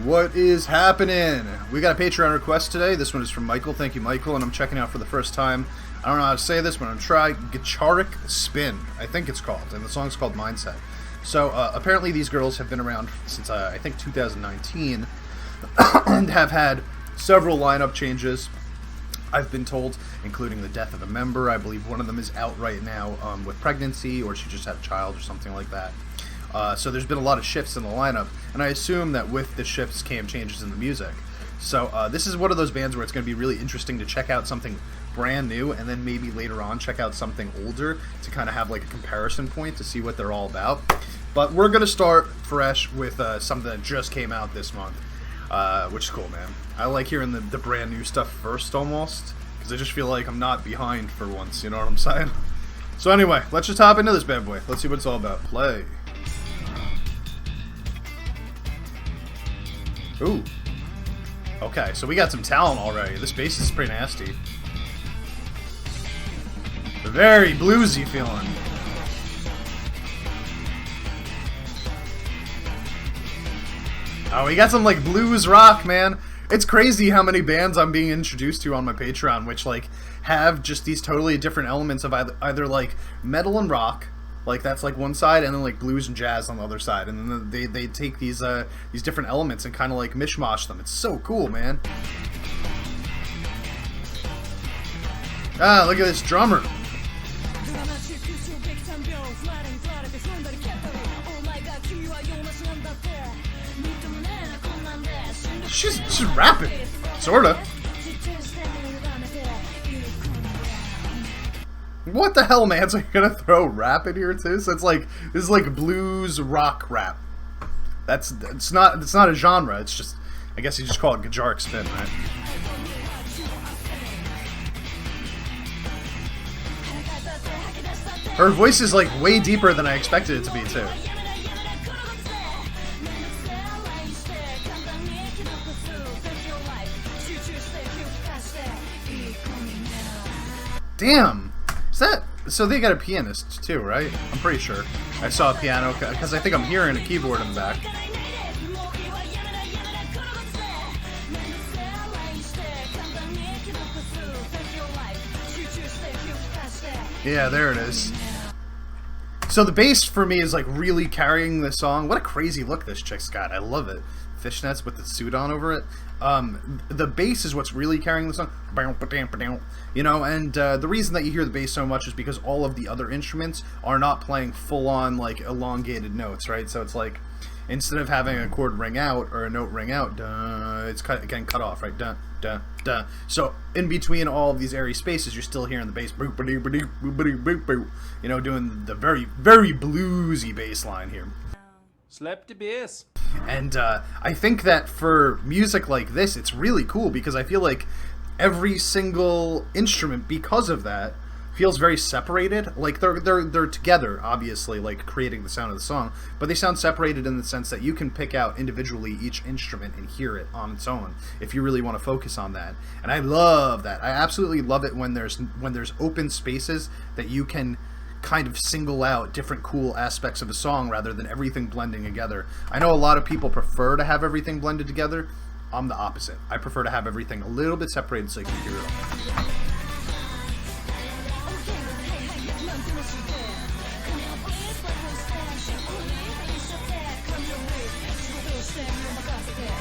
What is happening? We got a Patreon request today. This one is from Michael. Thank you, Michael. And I'm checking out for the first time. I don't know how to say this, but I'm going to try Gacharic Spin. I think it's called. And the song's called Mindset. So apparently these girls have been around since, I think, 2019. And have had several lineup changes, I've been told, including the death of a member. I believe one of them is out right now with pregnancy, or she just had a child or something like that. So there's been a lot of shifts in the lineup, and I assume that with the shifts came changes in the music. So this is one of those bands where it's going to be really interesting to check out something brand new, and then maybe later on check out something older to kind of have like a comparison point to see what they're all about. But we're going to start fresh with something that just came out this month, which is cool, man. I like hearing the brand new stuff first, almost, because I just feel like I'm not behind for once, you know what I'm saying? So anyway, let's just hop into this bad boy. Let's see what it's all about. Play. Ooh. Okay, so we got some talent already. This bass is pretty nasty. Very bluesy feeling. Oh, we got some, like, blues rock, man. It's crazy how many bands I'm being introduced to on my Patreon, which, like, have just these totally different elements of either like, metal and rock, like, that's, like, one side, and then, like, blues and jazz on the other side. And then they take these different elements and kind of, like, mishmash them. It's so cool, man. Ah, look at this drummer. She's rapping, sorta. What the hell, man? So you're gonna throw rap in here too? So it's like, this is like blues rock rap. It's not a genre. It's just, I guess you just call it Gacharic Spin, right? Her voice is like way deeper than I expected it to be too. Damn! Is that... So they got a pianist, too, right? I'm pretty sure. I saw a piano, because I think I'm hearing a keyboard in the back. Yeah, there it is. So the bass, for me, is, like, really carrying the song. What a crazy look this chick's got. I love it. Fishnets with the suit on over it. The bass is what's really carrying the song, you know, and the reason that you hear the bass so much is because all of the other instruments are not playing full-on, like, elongated notes, right? So it's like, instead of having a chord ring out or a note ring out, it's getting cut off, right? Duh, duh, duh. So in between all of these airy spaces, you're still hearing the bass, you know, doing the very, very bluesy bass line here. Slap the bass. And I think that for music like this, it's really cool because I feel like every single instrument, because of that, feels very separated. Like they're together, obviously, like creating the sound of the song, but they sound separated in the sense that you can pick out individually each instrument and hear it on its own if you really want to focus on that. And I love that. I absolutely love it when there's open spaces that you can kind of single out different cool aspects of a song rather than everything blending together. I know a lot of people prefer to have everything blended together. I'm the opposite. I prefer to have everything a little bit separated so you can hear it all.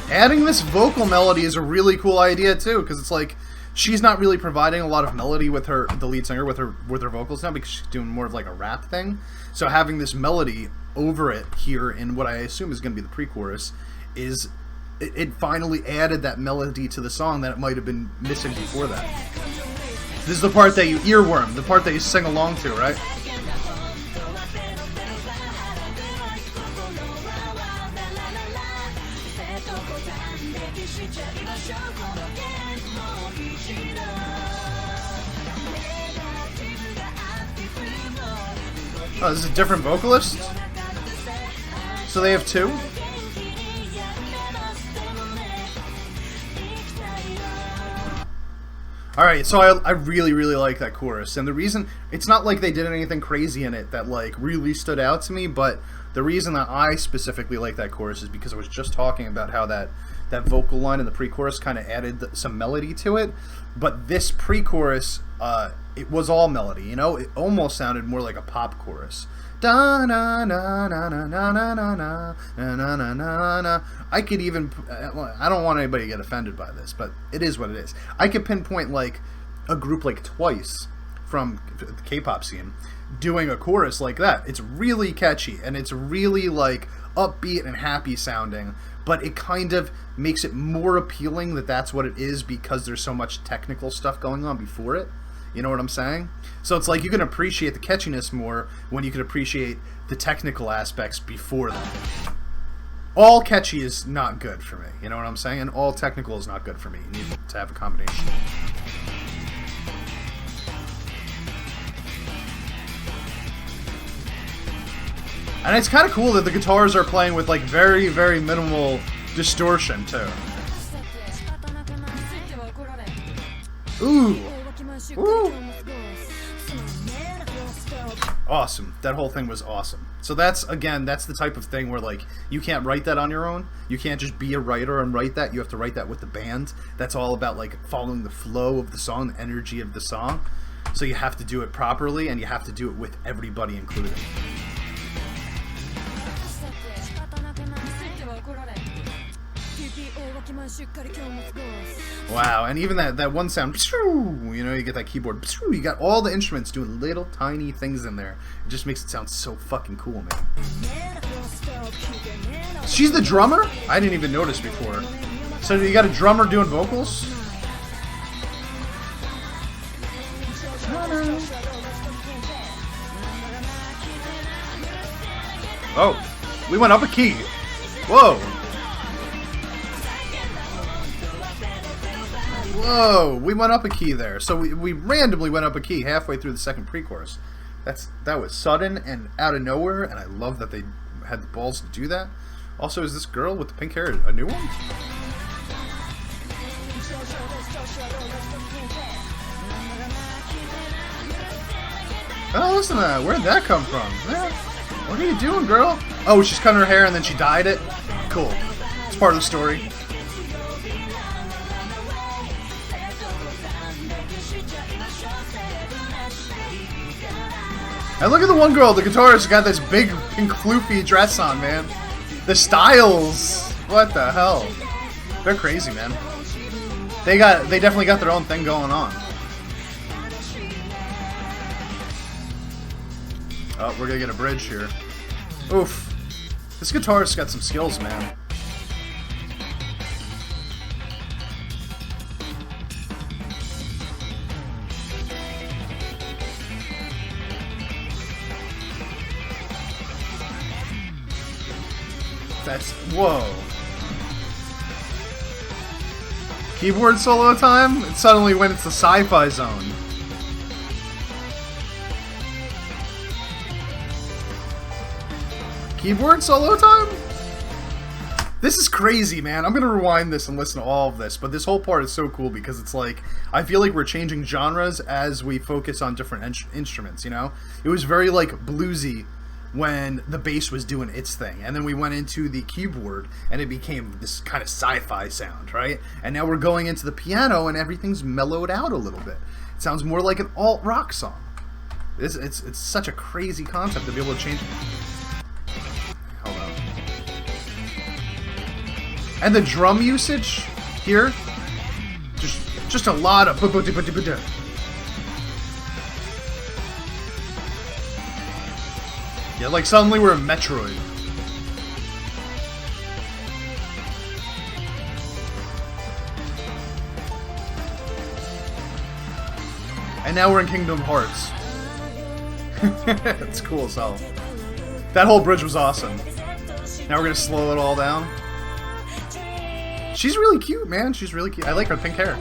Adding this vocal melody is a really cool idea too, because it's like, she's not really providing a lot of melody with the lead singer with her vocals now because she's doing more of like a rap thing. So having this melody over it here in what I assume is going to be the pre-chorus is it finally added that melody to the song that it might have been missing before that. This is the part that you earworm, the part that you sing along to, right? Oh, this is a different vocalist? So they have two? Alright, so I really, really like that chorus. And the reason, it's not like they did anything crazy in it that, like, really stood out to me, but The reason that I specifically like that chorus is because I was just talking about how that vocal line in the pre-chorus kind of added some melody to it, but this pre-chorus, it was all melody, you know? It almost sounded more like a pop chorus. Da na na na na na na na na na na na na. I could even, I don't want anybody to get offended by this, but it is what it is. I could pinpoint like a group like Twice from the K-pop scene doing a chorus like that. It's really catchy and it's really like upbeat and happy sounding, but it kind of makes it more appealing that that's what it is because there's so much technical stuff going on before it. You know what I'm saying? So it's like you can appreciate the catchiness more when you can appreciate the technical aspects before them. All catchy is not good for me. You know what I'm saying? And all technical is not good for me. You need to have a combination. And it's kind of cool that the guitars are playing with like very, very minimal distortion too. Ooh. Ooh. Awesome. That whole thing was awesome. So that's, again, that's the type of thing where like you can't write that on your own. You can't just be a writer and write that. You have to write that with the band. That's all about like following the flow of the song, the energy of the song. So you have to do it properly and you have to do it with everybody included. Wow, and even that one sound, you know, you get that keyboard, you got all the instruments doing little tiny things in there. It just makes it sound so fucking cool, man. She's the drummer? I didn't even notice before. So you got a drummer doing vocals? Oh, we went up a key. Whoa. Whoa, we went up a key there. So we randomly went up a key halfway through the second pre-chorus. That was sudden and out of nowhere, and I love that they had the balls to do that. Also, is this girl with the pink hair a new one? Oh, listen to that. Where'd that come from? Yeah. What are you doing, girl? Oh, she's cutting her hair and then she dyed it? Cool. It's part of the story. And look at the one girl, the guitarist, got this big pink floofy dress on, man. The styles. What the hell? They're crazy, man. They definitely got their own thing going on. Oh, we're gonna get a bridge here. Oof. This guitarist got some skills, man. That's... whoa. Keyboard solo time? It suddenly went into sci-fi zone. Keyboard solo time? This is crazy, man. I'm gonna rewind this and listen to all of this, but this whole part is so cool because it's like, I feel like we're changing genres as we focus on different instruments, you know? It was very, like, bluesy when the bass was doing its thing, and then we went into the keyboard and it became this kind of sci-fi sound, right? And now we're going into the piano and everything's mellowed out a little bit. It sounds more like an alt-rock song. It's such a crazy concept to be able to change. Hold on. And the drum usage here, just a lot of yeah, like suddenly we're in Metroid. And now we're in Kingdom Hearts. It's cool as hell. That whole bridge was awesome. Now we're gonna slow it all down. She's really cute, man. She's really cute. I like her pink hair.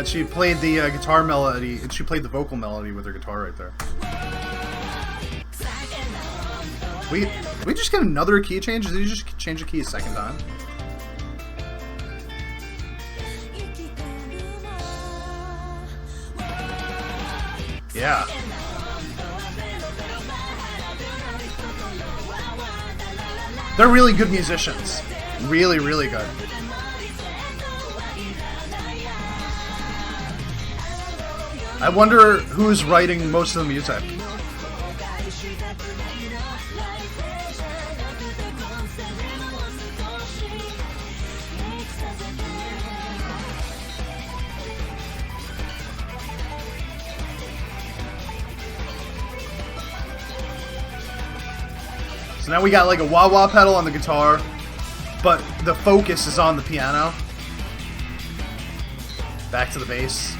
She played the guitar melody, and she played the vocal melody with her guitar right there. We just get another key change? Did you just change the key a second time? Yeah. They're really good musicians. Really, really good. I wonder who's writing most of the music. So now we got like a wah-wah pedal on the guitar, but the focus is on the piano. Back to the bass.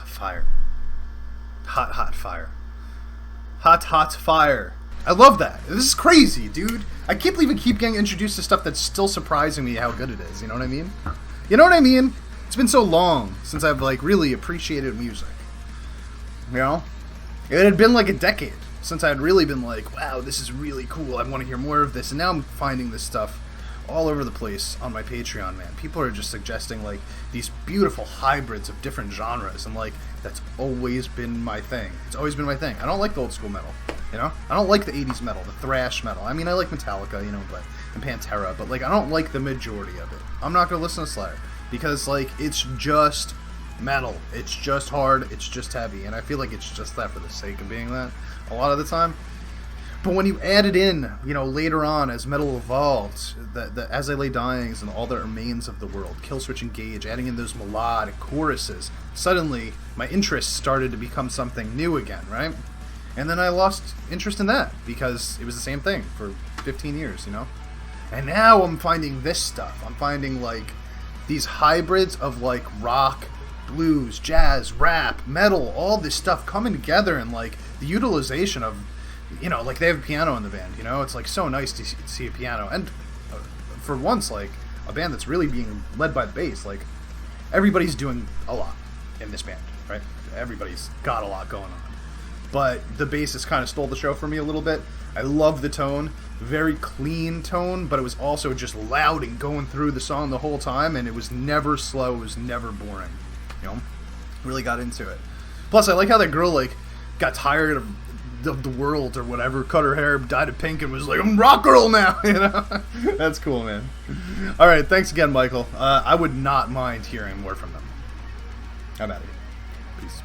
Fire. Hot, hot fire. Hot, hot fire. I love that. This is crazy, dude. I can't believe we keep getting introduced to stuff that's still surprising me how good it is. You know what I mean? You know what I mean? It's been so long since I've, like, really appreciated music. You know? It had been like a decade since I had really been like, wow, this is really cool. I want to hear more of this. And now I'm finding this stuff all over the place on my Patreon, man. People are just suggesting, like, these beautiful hybrids of different genres. And, like, that's always been my thing. It's always been my thing. I don't like the old school metal. You know? I don't like the 80s metal, the thrash metal. I mean, I like Metallica, you know, and Pantera, but, like, I don't like the majority of it. I'm not going to listen to Slayer because, like, it's just metal. It's just hard. It's just heavy. And I feel like it's just that for the sake of being that a lot of the time. But when you add it in, you know, later on as metal evolved, the As I Lay Dyings and All That Remains of the World, Killswitch Engage, adding in those melodic choruses, suddenly my interest started to become something new again, right? And then I lost interest in that because it was the same thing for 15 years, you know? And now I'm finding this stuff. I'm finding, like, these hybrids of, like, rock, blues, jazz, rap, metal, all this stuff coming together, and, like, the utilization of, you know, like, they have a piano in the band, you know? It's, like, so nice to see a piano. And for once, like, a band that's really being led by the bass, like, everybody's doing a lot in this band, right? Everybody's got a lot going on. But the bassist kind of stole the show for me a little bit. I love the tone. Very clean tone, but it was also just loud and going through the song the whole time, and it was never slow, it was never boring. You know? Really got into it. Plus, I like how that girl, like, got tired of the world or whatever, cut her hair, dyed it pink, and was like, I'm rock girl now, you know? That's cool, man. Alright, thanks again, Michael. I would not mind hearing more from them. I'm out of here. Peace.